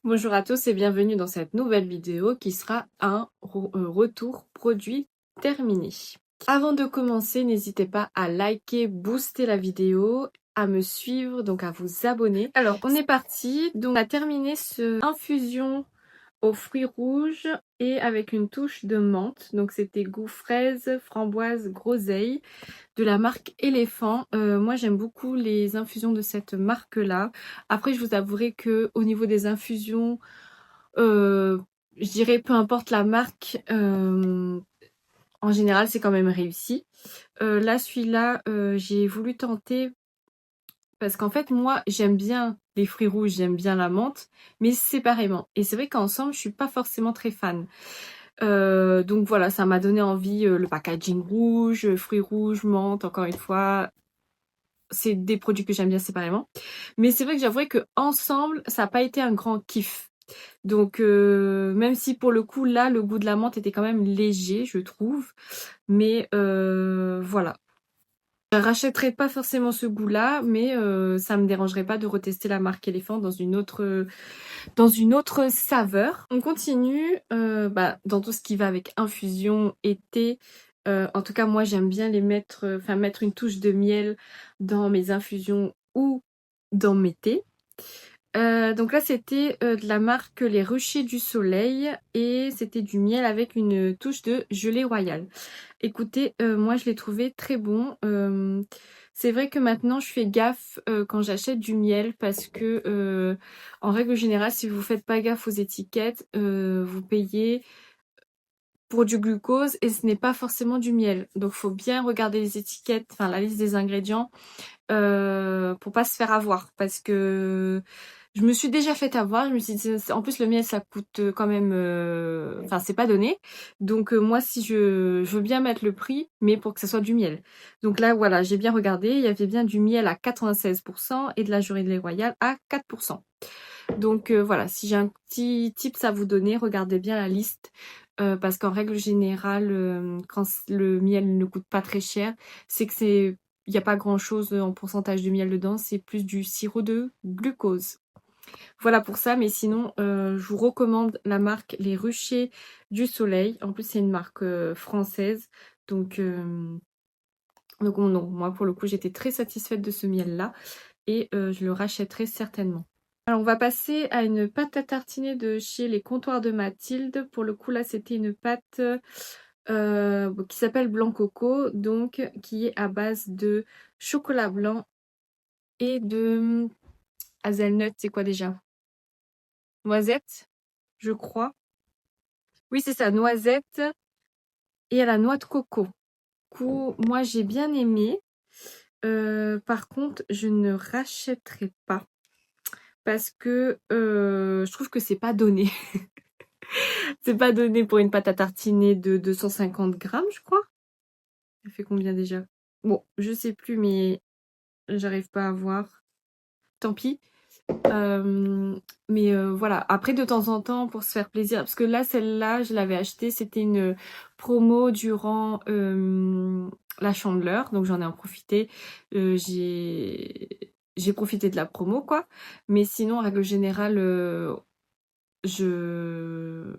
Bonjour à tous et bienvenue dans cette nouvelle vidéo qui sera un retour produit terminé. Avant de commencer, n'hésitez pas à liker, booster la vidéo, à me suivre, donc à vous abonner. Alors, on est parti. Donc, on a terminé ce infusion aux fruits rouges et avec une touche de menthe. Donc, c'était goût fraise, framboise, groseille de la marque Éléphant. Moi, j'aime beaucoup les infusions de cette marque-là. Après, je vous avouerai que au niveau des infusions, euh, je dirais peu importe la marque, en général, c'est quand même réussi. Là, celui-là, j'ai voulu tenter parce qu'en fait, moi, j'aime bien les fruits rouges, j'aime bien la menthe, mais séparément. Et c'est vrai qu'ensemble, je suis pas forcément très fan. Donc voilà, ça m'a donné envie, le packaging rouge, fruits rouges, menthe, encore une fois. C'est des produits que j'aime bien séparément. Mais c'est vrai que j'avouerais que ensemble, ça n'a pas été un grand kiff. Donc même si pour le coup là le goût de la menthe était quand même léger je trouve, mais voilà. Je rachèterai pas forcément ce goût-là, mais ça me dérangerait pas de retester la marque Éléphant dans une autre saveur. On continue dans tout ce qui va avec infusion et thé. En tout cas moi j'aime bien les mettre, mettre une touche de miel dans mes infusions ou dans mes thés. Donc là c'était de la marque Les Ruchers du Soleil et c'était du miel avec une touche de gelée royale. Écoutez, moi je l'ai trouvé très bon. C'est vrai que maintenant je fais gaffe quand j'achète du miel parce que en règle générale si vous faites pas gaffe aux étiquettes, vous payez pour du glucose et ce n'est pas forcément du miel. Donc faut bien regarder les étiquettes, enfin la liste des ingrédients pour pas se faire avoir parce que je me suis déjà fait avoir. Je me suis dit, en plus le miel ça coûte quand même, enfin c'est pas donné. Donc moi si je veux bien mettre le prix, mais pour que ce soit du miel. Donc là voilà, j'ai bien regardé, il y avait bien du miel à 96% et de la gelée royale à 4%. Donc voilà, si j'ai un petit tips à vous donner, regardez bien la liste. Parce qu'en règle générale, quand le miel ne coûte pas très cher, c'est que il n'y a pas grand chose en pourcentage de miel dedans, c'est plus du sirop de glucose. Voilà pour ça, mais sinon, je vous recommande la marque Les Ruchers du Soleil. En plus, c'est une marque française. Donc non, moi pour le coup, j'étais très satisfaite de ce miel-là et je le rachèterai certainement. Alors, on va passer à une pâte à tartiner de chez les Comptoirs de Mathilde. Pour le coup, là, c'était une pâte qui s'appelle Blanc Coco, donc qui est à base de chocolat blanc et de hazelnut. C'est quoi déjà? Noisette, je crois. Oui, c'est ça, noisette et à la noix de coco. Du coup, moi, j'ai bien aimé. Par contre, je ne rachèterai pas parce que je trouve que c'est pas donné. C'est pas donné pour une pâte à tartiner de 250 grammes, je crois. Ça fait combien déjà? Bon, je sais plus, mais j'arrive pas à voir. Tant pis. Mais voilà. Après, de temps en temps, pour se faire plaisir. Parce que là, celle-là, je l'avais achetée. C'était une promo durant la Chandeleur. Donc, j'en ai en profité. J'ai profité de la promo, quoi. Mais sinon, en règle générale, je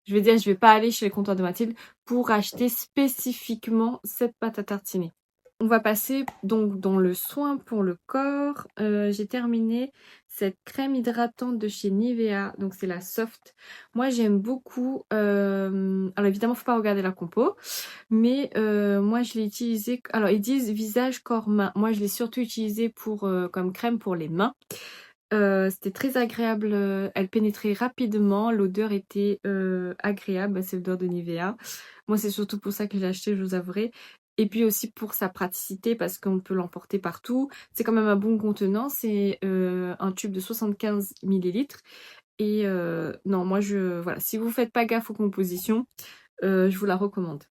je vais dire, je vais pas aller chez les Comptoirs de Mathilde pour acheter spécifiquement cette pâte à tartiner. On va passer donc dans le soin pour le corps. J'ai terminé cette crème hydratante de chez Nivea. Donc c'est la Soft. Moi j'aime beaucoup. Alors évidemment, faut pas regarder la compo. Mais moi je l'ai utilisée. Alors ils disent visage, corps, main. Moi je l'ai surtout utilisée pour, comme crème pour les mains. C'était très agréable, elle pénétrait rapidement, l'odeur était agréable, c'est l'odeur de Nivea. Moi c'est surtout pour ça que j'ai acheté, je vous avouerai. Et puis aussi pour sa praticité parce qu'on peut l'emporter partout. C'est quand même un bon contenant, c'est un tube de 75 millilitres. Et non, moi voilà, si vous faites pas gaffe aux compositions, je vous la recommande.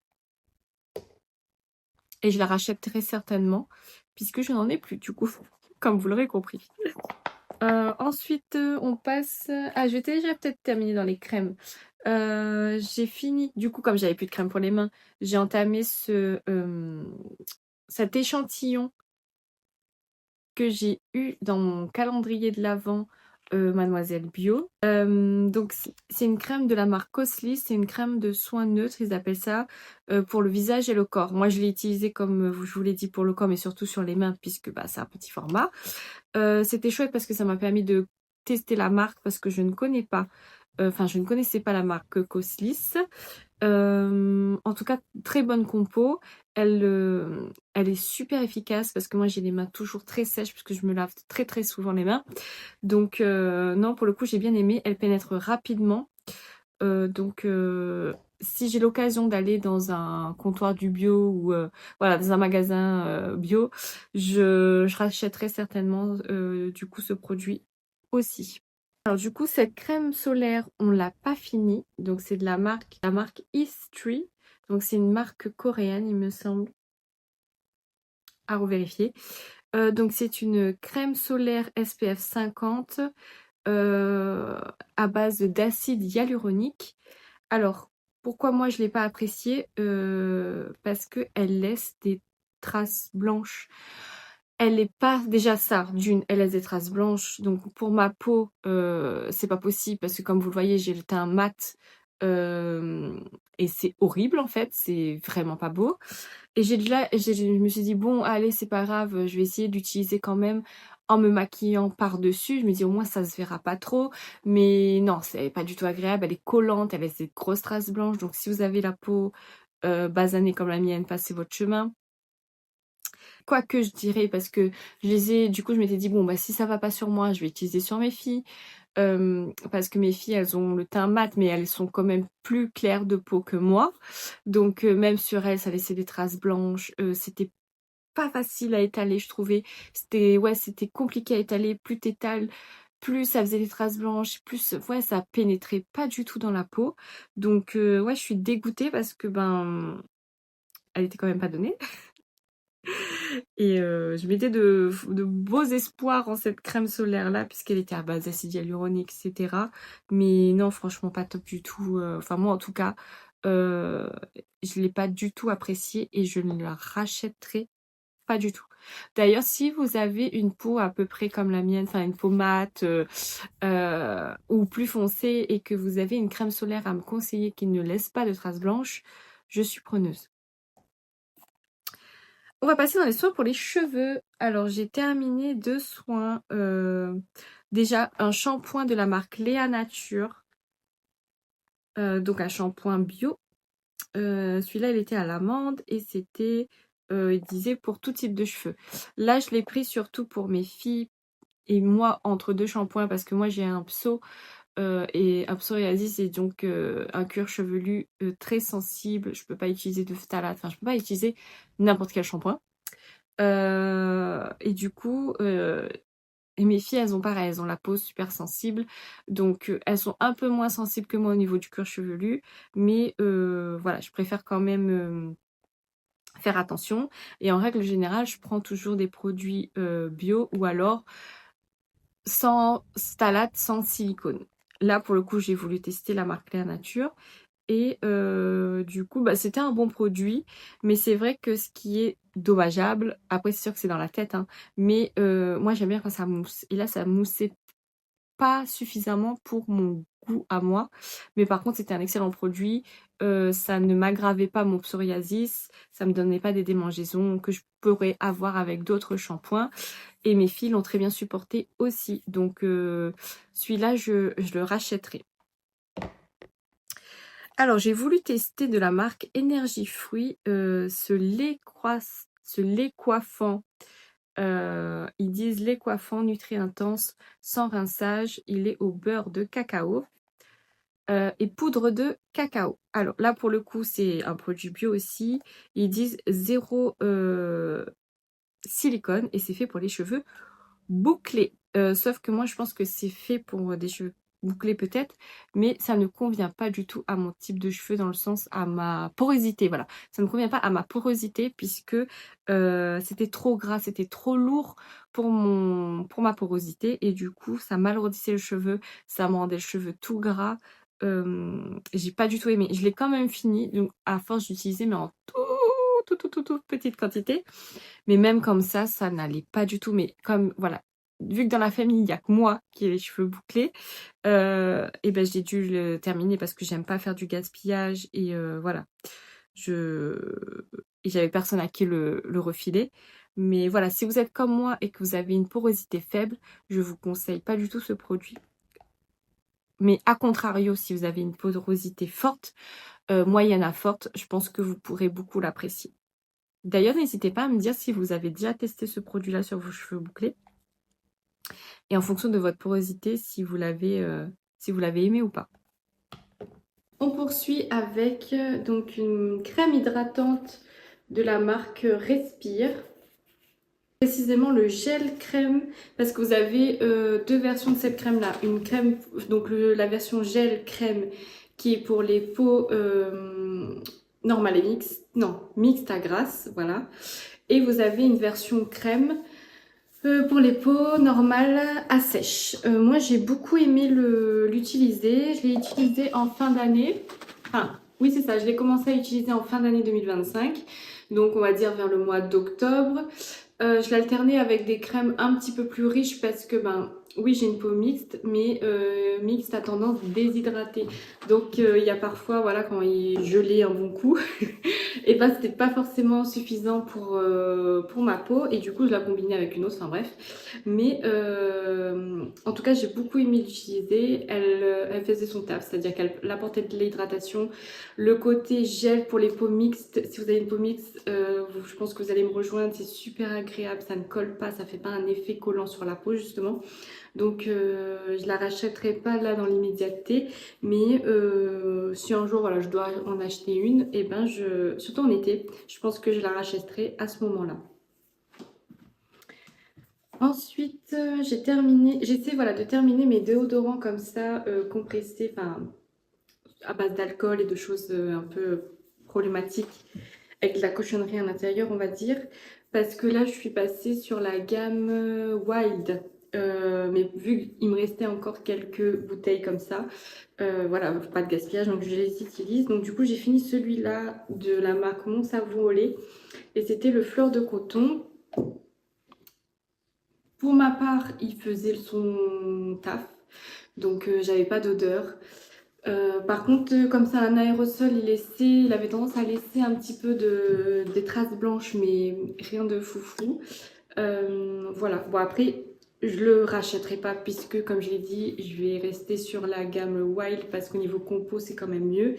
Et je la rachèterai certainement puisque je n'en ai plus du coup, comme vous l'aurez compris. Ensuite, on passe... Ah, je vais déjà peut-être terminer dans les crèmes. J'ai fini... Du coup, comme j'avais plus de crème pour les mains, j'ai entamé cet échantillon que j'ai eu dans mon calendrier de l'Avent Mademoiselle Bio. Donc c'est une crème de la marque Cosly, c'est une crème de soins neutres, ils appellent ça, pour le visage et le corps. Moi je l'ai utilisé comme je vous l'ai dit pour le corps, mais surtout sur les mains puisque bah, c'est un petit format. C'était chouette parce que ça m'a permis de tester la marque parce que je ne connais pas, enfin je ne connaissais pas la marque Coslis. En tout cas, très bonne compo. Elle est super efficace parce que moi j'ai les mains toujours très sèches puisque je me lave très très souvent les mains. Donc non, pour le coup j'ai bien aimé. Elle pénètre rapidement. Donc si j'ai l'occasion d'aller dans un comptoir du bio ou voilà, dans un magasin bio, je rachèterai certainement du coup ce produit aussi. Alors du coup cette crème solaire on l'a pas fini, donc c'est de la marque East3, donc c'est une marque coréenne il me semble, à revérifier. Donc c'est une crème solaire SPF 50 à base d'acide hyaluronique. Alors, pourquoi moi je ne l'ai pas appréciée? Parce qu'elle laisse des traces blanches. Elle n'est pas déjà ça, d'une, elle laisse des traces blanches. Donc pour ma peau, c'est pas possible parce que comme vous le voyez, j'ai le teint mat. Et c'est horrible en fait, c'est vraiment pas beau. Et je me suis dit, bon, allez, c'est pas grave, je vais essayer d'utiliser quand même en me maquillant par-dessus. Je me dis, au moins, ça se verra pas trop. Mais non, c'est pas du tout agréable. Elle est collante, elle a des grosses traces blanches. Donc, si vous avez la peau basanée comme la mienne, passez votre chemin. Quoique, je dirais, parce que du coup, je m'étais dit, bon, bah, si ça va pas sur moi, je vais utiliser sur mes filles. Parce que mes filles, elles ont le teint mat, mais elles sont quand même plus claires de peau que moi. Donc, même sur elles, ça laissait des traces blanches. C'était pas facile à étaler, je trouvais. C'était compliqué à étaler. Plus t'étales, plus ça faisait des traces blanches, plus ouais, ça pénétrait pas du tout dans la peau. Donc ouais, je suis dégoûtée parce que ben elle était quand même pas donnée. Et je mettais de beaux espoirs en cette crème solaire là, puisqu'elle était à base d'acide hyaluronique, etc. Mais non, franchement, pas top du tout. Enfin, moi en tout cas, je l'ai pas du tout appréciée et je ne la rachèterai pas du tout. D'ailleurs, si vous avez une peau à peu près comme la mienne, enfin une peau mate ou plus foncée et que vous avez une crème solaire à me conseiller qui ne laisse pas de traces blanches, je suis preneuse. On va passer dans les soins pour les cheveux. Alors, j'ai terminé 2 soins. Déjà, un shampoing de la marque Léa Nature. Donc, un shampoing bio. Celui-là, il était à l'amande et c'était, il disait pour tout type de cheveux. Là, je l'ai pris surtout pour mes filles et moi entre deux shampoings parce que moi, j'ai un pso et un psoriasis et donc un cuir chevelu très sensible. Je peux pas utiliser de phtalate. Enfin, je peux pas utiliser n'importe quel shampoing. Et du coup, et mes filles, elles ont pareil, elles ont la peau super sensible. Donc, elles sont un peu moins sensibles que moi au niveau du cuir chevelu. Mais voilà, je préfère quand même faire attention. Et en règle générale, je prends toujours des produits bio ou alors sans phthalate, sans silicone. Là, pour le coup, j'ai voulu tester la marque Claire Nature. Et du coup, bah, c'était un bon produit. Mais c'est vrai que ce qui est dommageable, après c'est sûr que c'est dans la tête, hein, mais moi j'aime bien quand ça mousse. Et là, ça moussait pas suffisamment pour mon goût à moi. Mais par contre, c'était un excellent produit. Ça ne m'aggravait pas mon psoriasis. Ça me donnait pas des démangeaisons que je pourrais avoir avec d'autres shampoings. Et mes filles l'ont très bien supporté aussi. Donc celui-là, je le rachèterai. Alors, j'ai voulu tester de la marque Énergie Fruits ce lait coiffant. Ils disent lait coiffant nutri intense sans rinçage. Il est au beurre de cacao et poudre de cacao. Alors là, pour le coup, c'est un produit bio aussi. Ils disent zéro silicone et c'est fait pour les cheveux bouclés. Sauf que moi, je pense que c'est fait pour des cheveux bouclés peut-être, mais ça ne convient pas du tout à mon type de cheveux dans le sens à ma porosité. Voilà, ça ne convient pas à ma porosité puisque c'était trop gras, c'était trop lourd pour ma porosité et du coup, ça m'alourdissait le cheveu, ça me rendait le cheveu tout gras. J'ai pas du tout aimé. Je l'ai quand même fini, donc à force d'utiliser, mais en toute petite quantité. Mais même comme ça n'allait pas du tout. Mais comme, voilà, vu que dans la famille, il n'y a que moi qui ai les cheveux bouclés, et ben j'ai dû le terminer parce que j'aime pas faire du gaspillage et voilà. Et j'avais personne à qui le refiler. Mais voilà, si vous êtes comme moi et que vous avez une porosité faible, je vous conseille pas du tout ce produit. Mais à contrario, si vous avez une porosité forte, moyenne à forte, je pense que vous pourrez beaucoup l'apprécier. D'ailleurs, n'hésitez pas à me dire si vous avez déjà testé ce produit-là sur vos cheveux bouclés. Et en fonction de votre porosité, si vous l'avez aimé ou pas. On poursuit avec donc une crème hydratante de la marque Respire. Précisément le gel crème, parce que vous avez deux versions de cette crème là. Une crème, donc la version gel crème qui est pour les peaux normales et mixtes, non, mixtes à grasse, voilà. Et vous avez une version crème pour les peaux normales à sèche. Moi j'ai beaucoup aimé l'utiliser, je l'ai utilisé en fin d'année. Enfin, oui c'est ça, je l'ai commencé à utiliser en fin d'année 2025, donc on va dire vers le mois d'octobre. Je l'alternais avec des crèmes un petit peu plus riches parce que, ben, oui, j'ai une peau mixte, mais mixte à tendance déshydratée. Donc, il y a parfois, voilà, quand il gelait un bon coup, et ben, c'était pas forcément suffisant pour ma peau. Et du coup, je la combinais avec une autre, enfin bref. Mais en tout cas, j'ai beaucoup aimé l'utiliser. Elle faisait son taf, c'est-à-dire qu'elle apportait de l'hydratation. Le côté gel pour les peaux mixtes, si vous avez une peau mixte, je pense que vous allez me rejoindre, c'est super agréable, ça ne colle pas, ça fait pas un effet collant sur la peau justement. Donc je la rachèterai pas là dans l'immédiateté, mais si un jour voilà, je dois en acheter une, et ben surtout en été, je pense que je la rachèterai à ce moment-là. Ensuite, j'essaie voilà, de terminer mes déodorants comme ça, compressés, enfin à base d'alcool et de choses un peu problématiques avec de la cochonnerie à l'intérieur, on va dire. Parce que là, je suis passée sur la gamme Wild. Mais vu qu'il me restait encore quelques bouteilles comme ça, voilà, pas de gaspillage, donc je les utilise. Donc du coup, j'ai fini celui-là de la marque Mon Savon au lait. Et c'était le fleur de coton. Pour ma part, il faisait son taf. Donc j'avais pas d'odeur. Par contre, comme c'est un aérosol, il avait tendance à laisser un petit peu des traces blanches, mais rien de foufou. Voilà. Bon, après, je le rachèterai pas puisque, comme je l'ai dit, je vais rester sur la gamme Wild parce qu'au niveau compo, c'est quand même mieux.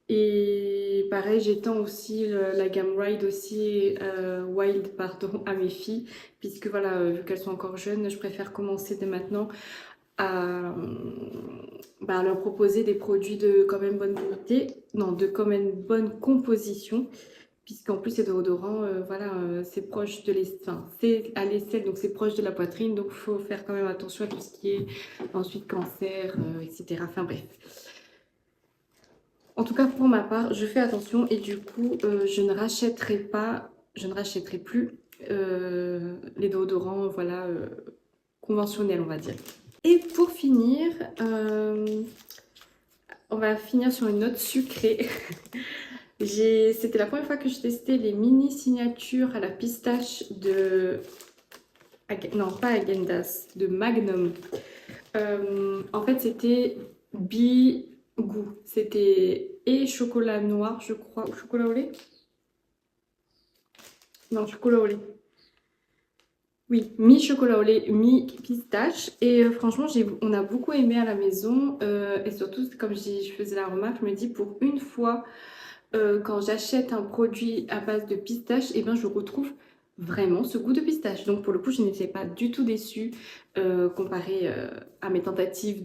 Et pareil, j'étends aussi la gamme Wild aussi, Wild pardon, à mes filles, puisque voilà, vu qu'elles sont encore jeunes, je préfère commencer dès maintenant à leur proposer des produits de quand même bonne qualité, non, de quand même bonne composition, puisqu'en plus ces déodorants, voilà, c'est proche de enfin, c'est à l'aisselle, donc c'est proche de la poitrine, donc il faut faire quand même attention à tout ce qui est ensuite cancer, etc. Enfin bref. En tout cas, pour ma part, je fais attention et du coup, je ne rachèterai plus les déodorants, voilà, conventionnels, on va dire. Et pour finir, on va finir sur une note sucrée. C'était la première fois que je testais les mini signatures à la pistache de... Non, pas Häagen-Dazs, de Magnum. En fait, c'était Bi-goût. C'était et chocolat noir, je crois, ou chocolat au lait. Non, chocolat au lait. Oui, mi-chocolat au lait, mi-pistache. Et franchement, on a beaucoup aimé à la maison. Et surtout, comme je faisais la remarque, je me dis pour une fois, quand j'achète un produit à base de pistache, et ben, je retrouve vraiment ce goût de pistache. Donc pour le coup, je n'étais pas du tout déçue comparé à mes tentatives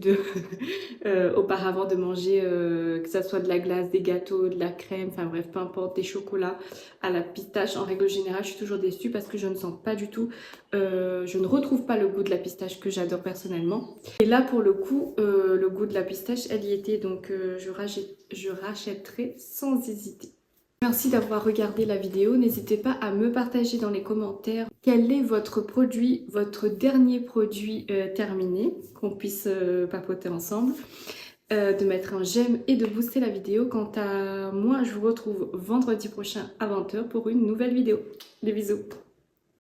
auparavant de manger, que ça soit de la glace, des gâteaux, de la crème, enfin bref, peu importe, des chocolats à la pistache. En règle générale, je suis toujours déçue parce que je ne sens pas du tout, je ne retrouve pas le goût de la pistache que j'adore personnellement. Et là, pour le coup, le goût de la pistache, elle y était, donc je rachèterai sans hésiter. Merci d'avoir regardé la vidéo. N'hésitez pas à me partager dans les commentaires quel est votre produit, votre dernier produit terminé, qu'on puisse papoter ensemble, de mettre un j'aime et de booster la vidéo. Quant à moi, je vous retrouve vendredi prochain à 20 h pour une nouvelle vidéo. Des bisous.